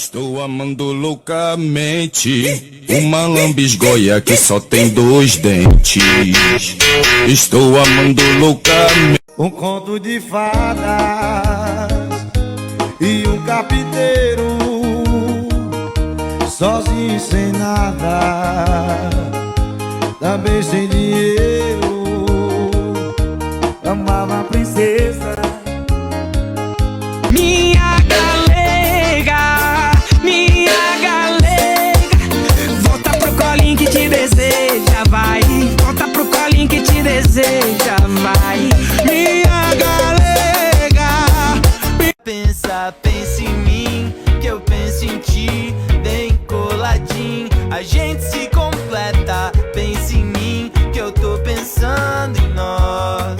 Estou amando loucamente uma lambisgoia que só tem 2 dentes. Estou amando loucamente um conto de fadas e um carpinteiro sozinho sem nada, também sem dinheiro, amava a princesa. Minha galega, volta pro colinho que te deseja, vai. Volta pro colinho que te deseja, vai. Minha galega, pensa em mim, que eu penso em ti, bem coladinho, a gente se completa. Pensa em mim, que eu tô pensando em nós.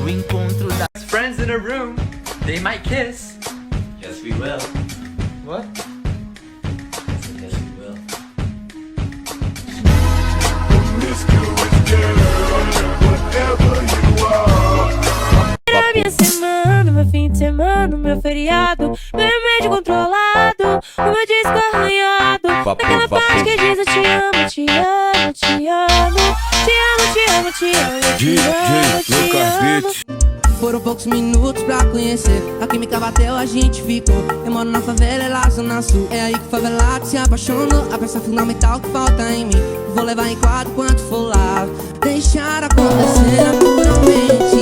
O encontro das friends in a room, they might kiss. Yes, we will. What? Yes, we will. A minha semana, meu fim de semana, meu feriado, meu remédio controlado, o meu disco arranhado, naquela parte que diz eu te amo, te amo, te amo, te amo, te amo, te amo, te amo, te amo. Foram poucos minutos pra conhecer, a química bateu, a gente ficou. Eu moro na favela, é lá zona sul, é aí que o favelado se apaixonou. A peça fundamental que falta em mim, vou levar em quadro quanto for lá, deixar acontecer naturalmente.